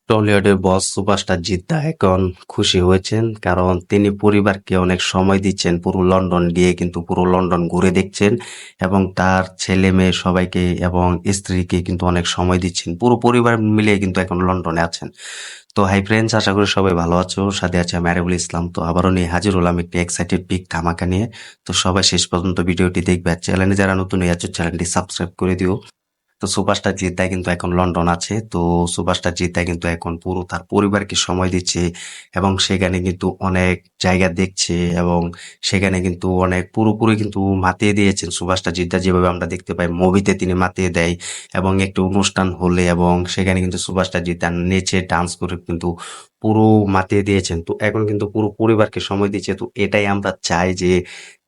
টলিউডের বস superstar Jeddah এখন খুশি হয়েছেন, কারণ তিনি পরিবারকে অনেক সময় দিচ্ছেন। পুরো লন্ডন গিয়ে কিন্তু পুরো লন্ডন ঘুরে দেখছেন এবং তার ছেলে মেয়ে সবাইকে এবং স্ত্রীকে কিন্তু অনেক সময় দিচ্ছেন। পুরো পরিবার মিলে কিন্তু এখন লন্ডনে আছেন। তো হাই ফ্রেন্ডস, আশা করি সবাই ভালো আছো। সাথে আছে আমি আরিফুল ইসলাম। তো আবারও নিয়ে হাজির হলাম একটি এক্সাইটেড পিক ধামাকা নিয়ে। তো সবাই শেষ পর্যন্ত ভিডিওটি দেখবে। আর চ্যানেলে যারা নতুন হয়ে আছো চ্যানেলটি সাবস্ক্রাইব করে দিও। তো সুপারস্টার জিদ্দা কিন্তু এখন লন্ডন আছে। তো সুপারস্টার জিদ্দা কিন্তু এখন পুরো তার পরিবারকে সময় দিচ্ছে এবং সেখানে কিন্তু অনেক জায়গা দেখছে এবং সেখানে কিন্তু অনেক পুরোপুরি কিন্তু মাতিয়ে দিয়েছেন সুপারস্টার জিদ্দা, যেভাবে আমরা দেখতে পাই মুভিতে তিনি মাতিয়ে দেয় এবং একটি অনুষ্ঠান হলে এবং সেখানে কিন্তু সুপারস্টার জিদ্দা নেচে ডান্স করে কিন্তু পুরো মাতিয়ে দিয়েছেন। তো এখন কিন্তু পুরো পরিবারকে সময় দিচ্ছে। তো এটাই আমরা চাই যে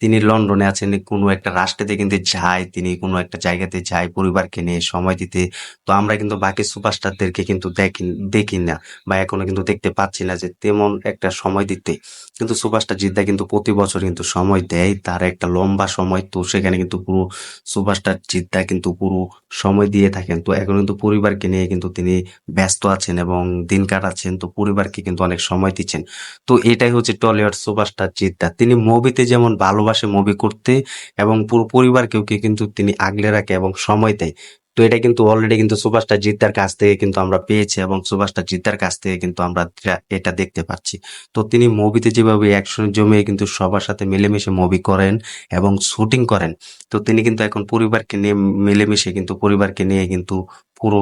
তিনি লন্ডনে আছেন, কোনো একটা রাষ্ট্রেতে কিন্তু যায়, তিনি কোনো একটা জায়গাতে যায় পরিবারকে নিয়ে সময় দিতে। তো আমরা কিন্তু বাকি সুপারস্টারদেরকে কিন্তু দেখি না বা এখনো কিন্তু দেখতে পাচ্ছি না যে তেমন একটা সময় দিতে। কিন্তু সুপারস্টার জিদ্দা কিন্তু প্রতি বছর কিন্তু সময় দেয়, তার একটা লম্বা সময়। তো সেখানে কিন্তু পুরো সুপারস্টার জিদ্দা কিন্তু পুরো সময় দিয়ে থাকেন। তো এখন কিন্তু পরিবারকে নিয়ে কিন্তু তিনি ব্যস্ত আছেন এবং দিন কাটাচ্ছেন। তো পরিবারকে কিন্তু অনেক সময় দিচ্ছেন। তো এটাই হচ্ছে টলিউড সুপারস্টার জিদ্দা। তিনি মুভিতে যেমন ভালোবাসে মুভি করতে এবং পুরো পরিবারকেও কিন্তু তিনি আগলে রাখে এবং সময় দেয়। তো এটা কিন্তু অলরেডি কিন্তু সুপারস্টার জিদ্দার কাছ থেকে কিন্তু আমরা পেয়েছি এবং সুপারস্টার জিদ্দার কাছ থেকে কিন্তু আমরা এটা দেখতে পাচ্ছি। তো তিনি মুভিতে যেভাবে অ্যাকশন জমিয়ে কিন্তু সবার সাথে মিলেমিশে মুভি করেন এবং শুটিং করেন। তো তিনি কিন্তু এখন পরিবারকে নিয়ে মিলেমিশে কিন্তু পরিবারকে নিয়ে কিন্তু পুরো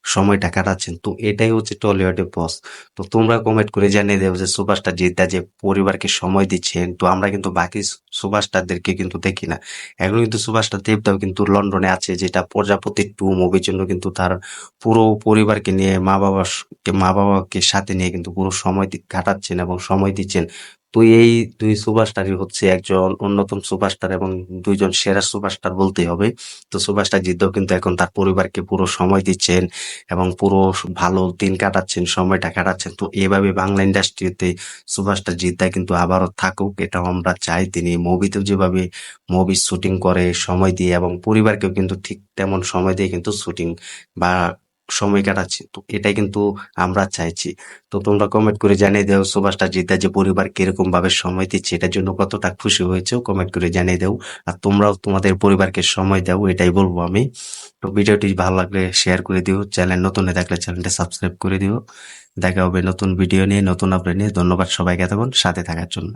সময়টা কাটাচ্ছেন। তো এটাই হচ্ছে টলিউডের বস। তো তোমরা কমেন্ট করে জানিয়ে দেবো যে সুপারস্টার জিদ্দা যে পরিবারকে সময় দিচ্ছেন। তো আমরা কিন্তু বাকি সুপারস্টারদেরকে কিন্তু দেখি না। এখন কিন্তু সুপারস্টার দেবদাও কিন্তু লন্ডনে আছে, যেটা প্রজাপতি 2 মুভির জন্য কিন্তু তার পুরো পরিবারকে নিয়ে মা বাবাকে সাথে নিয়ে কিন্তু পুরো সময় কাটাচ্ছেন এবং সময় দিচ্ছেন। তো এই দুই সুপারস্টারই হচ্ছে একজন অন্যতম সুপারস্টার এবং দুইজন সেরা সুপারস্টার বলতেই হবে। তো সুপারস্টার জিদ্দাও কিন্তু এখন তার পরিবারকে পুরো সময় দিচ্ছেন এবং পুরো ভালো দিন কাটাচ্ছেন, সময়টা কাটাচ্ছেন। তো এভাবে বাংলা ইন্ডাস্ট্রিতে সুপারস্টার জিদ্দা কিন্তু আবারও থাকুক, এটাও আমরা চাই। তিনি মুভিতেও যেভাবে মুভি শুটিং করে সময় দিয়ে এবং পরিবারকেও কিন্তু ঠিক তেমন সময় দিয়ে কিন্তু শুটিং বা সময় কাটাচ্ছে। তো এটাই কিন্তু আমরা চাইছি। তো তোমরা কমেন্ট করে জানিয়ে দাও সুপারস্টার জিদ্দা যে পরিবার কিরকম ভাবে সময় দিচ্ছে, এটার জন্য কতটা খুশি হয়েছে কমেন্ট করে জানিয়ে দাও। আর তোমরাও তোমাদের পরিবারকে সময় দাও, এটাই বলবো আমি। তো ভিডিওটি ভালো লাগলে শেয়ার করে দিও, চ্যানেল নতুন হয়ে থাকলে চ্যানেলটা সাবস্ক্রাইব করে দিও। দেখা হবে নতুন ভিডিও নিয়ে, নতুন আপডেট নিয়ে। ধন্যবাদ সবাইকে এতক্ষণ সাথে থাকার জন্য।